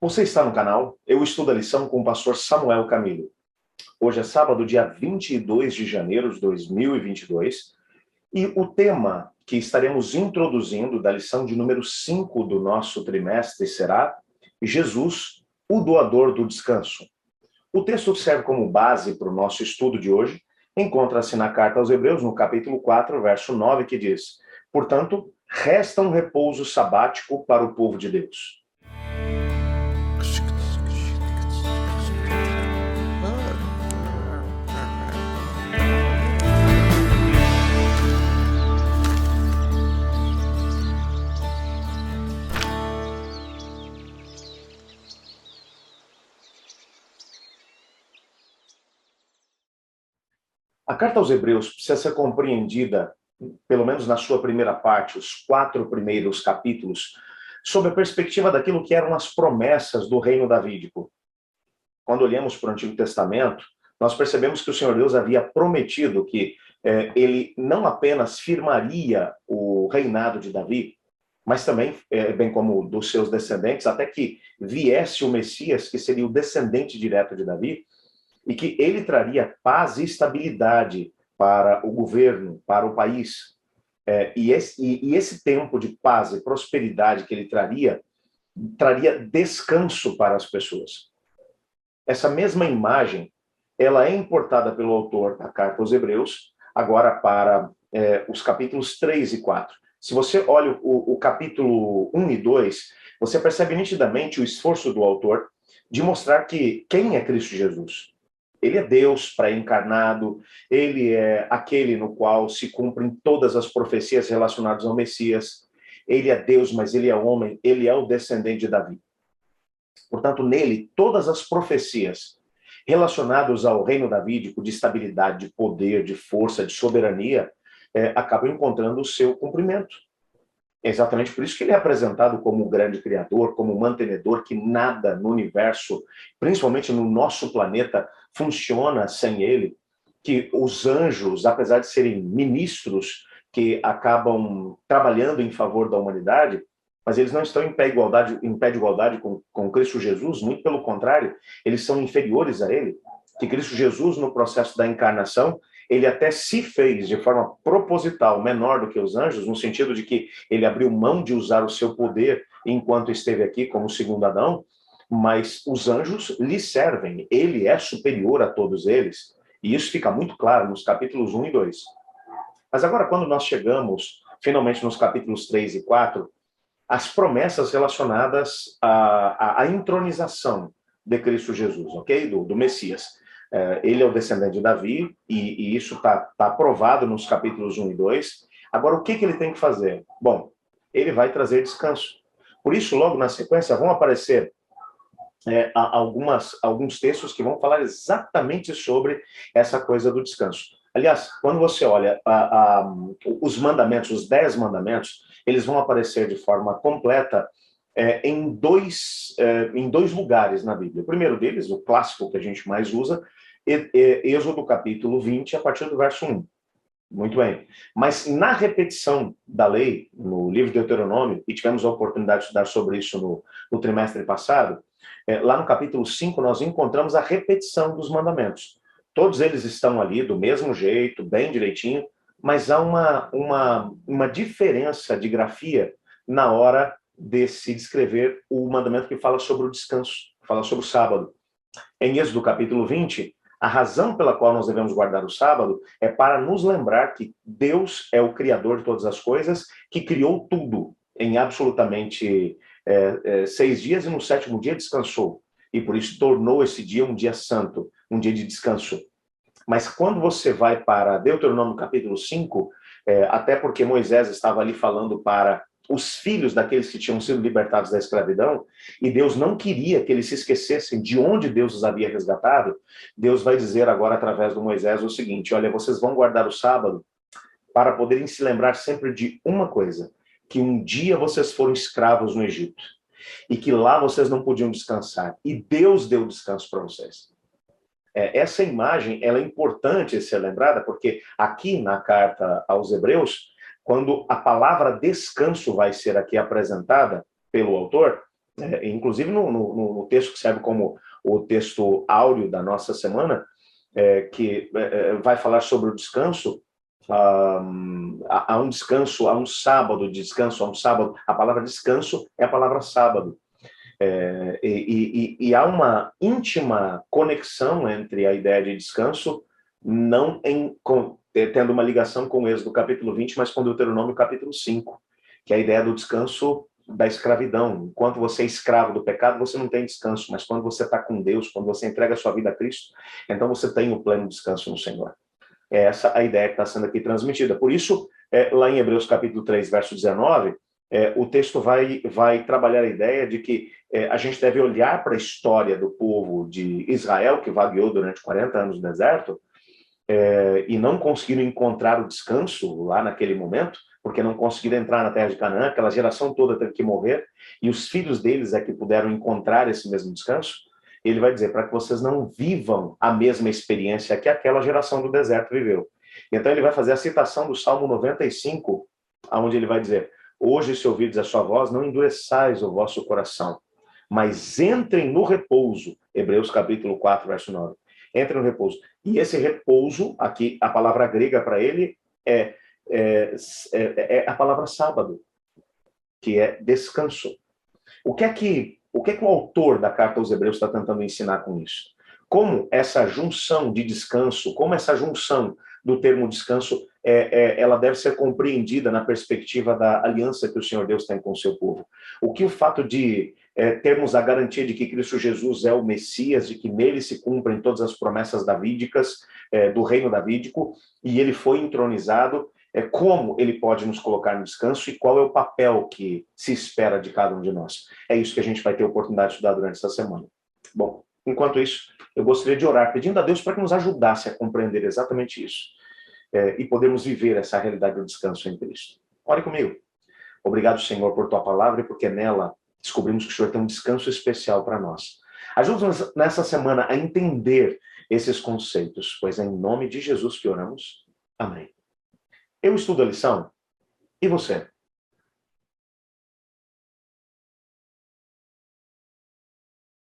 Você está no canal Eu Estudo a Lição com o pastor Samuel Camilo. Hoje é sábado, dia 22 de janeiro de 2022, e o tema que estaremos introduzindo da lição de número 5 do nosso trimestre será Jesus, o doador do descanso. O texto que serve como base para o nosso estudo de hoje encontra-se na carta aos Hebreus, no capítulo 4, verso 9, que diz: portanto, resta um repouso sabático para o povo de Deus. A carta aos Hebreus precisa ser compreendida, pelo menos na sua primeira parte, os 4 primeiros capítulos, sob a perspectiva daquilo que eram as promessas do reino davídico. Quando olhamos para o Antigo Testamento, nós percebemos que o Senhor Deus havia prometido que ele não apenas firmaria o reinado de Davi, mas também, bem como dos seus descendentes, até que viesse o Messias, que seria o descendente direto de Davi, e que ele traria paz e estabilidade para o governo, para o país. E esse tempo de paz e prosperidade que ele traria descanso para as pessoas. Essa mesma imagem, ela é importada pelo autor da carta aos Hebreus, agora para os capítulos 3 e 4. Se você olha o capítulo 1 e 2, você percebe nitidamente o esforço do autor de mostrar que quem é Cristo Jesus? Ele é Deus pré-encarnado, ele é aquele no qual se cumprem todas as profecias relacionadas ao Messias. Ele é Deus, mas ele é homem, ele é o descendente de Davi. Portanto, nele, todas as profecias relacionadas ao reino davídico, de estabilidade, de poder, de força, de soberania, acabam encontrando o seu cumprimento. É exatamente por isso que ele é apresentado como o grande criador, como o mantenedor, que nada no universo, principalmente no nosso planeta, funciona sem ele, que os anjos, apesar de serem ministros que acabam trabalhando em favor da humanidade, mas eles não estão em pé de igualdade com Cristo Jesus, muito pelo contrário, eles são inferiores a ele, que Cristo Jesus, no processo da encarnação, ele até se fez de forma proposital menor do que os anjos, no sentido de que ele abriu mão de usar o seu poder enquanto esteve aqui como segundo Adão, mas os anjos lhe servem, ele é superior a todos eles, e isso fica muito claro nos capítulos 1 e 2. Mas agora, quando nós chegamos, finalmente, nos capítulos 3 e 4, as promessas relacionadas à entronização de Cristo Jesus, ok? Do Messias. Ele é o descendente de Davi, e isso está aprovado nos capítulos 1 e 2. Agora, o que ele tem que fazer? Bom, ele vai trazer descanso. Por isso, logo na sequência, vão aparecer alguns textos que vão falar exatamente sobre essa coisa do descanso. Aliás, quando você olha os mandamentos, os 10 mandamentos, eles vão aparecer de forma completa em dois lugares na Bíblia. O primeiro deles, o clássico que a gente mais usa, Êxodo capítulo 20, a partir do verso 1. Muito bem. Mas na repetição da lei, no livro de Deuteronômio, e tivemos a oportunidade de estudar sobre isso no trimestre passado, lá no capítulo 5 nós encontramos a repetição dos mandamentos. Todos eles estão ali do mesmo jeito, bem direitinho, mas há uma diferença de grafia na hora de se descrever o mandamento que fala sobre o descanso, que fala sobre o sábado. Em Êxodo capítulo 20, a razão pela qual nós devemos guardar o sábado é para nos lembrar que Deus é o Criador de todas as coisas, que criou tudo em absolutamente 6 dias, e no 7º dia descansou. E por isso tornou esse dia um dia santo, um dia de descanso. Mas quando você vai para Deuteronômio capítulo 5, até porque Moisés estava ali falando para os filhos daqueles que tinham sido libertados da escravidão, e Deus não queria que eles se esquecessem de onde Deus os havia resgatado, Deus vai dizer agora através do Moisés o seguinte: olha, vocês vão guardar o sábado para poderem se lembrar sempre de uma coisa, que um dia vocês foram escravos no Egito, e que lá vocês não podiam descansar, e Deus deu descanso para vocês. Essa imagem, ela é importante ser lembrada, porque aqui na carta aos Hebreus, quando a palavra descanso vai ser aqui apresentada pelo autor, inclusive no texto que serve como o texto áureo da nossa semana, que vai falar sobre o descanso. Há um descanso, há um sábado de descanso, há um sábado. A palavra descanso é a palavra sábado. E há uma íntima conexão entre a ideia de descanso, não tendo uma ligação com o Êxodo capítulo 20, mas com Deuteronômio capítulo 5, que é a ideia do descanso da escravidão. Enquanto você é escravo do pecado, você não tem descanso, mas quando você está com Deus, quando você entrega a sua vida a Cristo, então você tem o pleno descanso no Senhor. É essa a ideia que está sendo aqui transmitida. Por isso, lá em Hebreus capítulo 3, verso 19, o texto vai trabalhar a ideia de que a gente deve olhar para a história do povo de Israel, que vagueou durante 40 anos no deserto, e não conseguiram encontrar o descanso lá naquele momento, porque não conseguiram entrar na terra de Canaã, aquela geração toda teve que morrer, e os filhos deles é que puderam encontrar esse mesmo descanso. Ele vai dizer, para que vocês não vivam a mesma experiência que aquela geração do deserto viveu. Então ele vai fazer a citação do Salmo 95, onde ele vai dizer, hoje se ouvides a sua voz, não endureçais o vosso coração, mas entrem no repouso. Hebreus capítulo 4, verso 9. Entrem no repouso. E esse repouso, aqui a palavra grega para ele é a palavra sábado, que é descanso. O que é que o autor da carta aos Hebreus está tentando ensinar com isso? Como essa junção de descanso, como essa junção do termo descanso, ela deve ser compreendida na perspectiva da aliança que o Senhor Deus tem com o seu povo. O que o fato de termos a garantia de que Cristo Jesus é o Messias, de que nele se cumprem todas as promessas davídicas, do reino davídico, e ele foi entronizado, como ele pode nos colocar no descanso e qual é o papel que se espera de cada um de nós. É isso que a gente vai ter oportunidade de estudar durante essa semana. Bom, enquanto isso, eu gostaria de orar, pedindo a Deus para que nos ajudasse a compreender exatamente isso, e podermos viver essa realidade do descanso em Cristo. Ore comigo. Obrigado, Senhor, por tua palavra, e porque nela descobrimos que o Senhor tem um descanso especial para nós. Ajuda-nos nessa semana a entender esses conceitos, pois é em nome de Jesus que oramos. Amém. Eu estudo a lição, e você?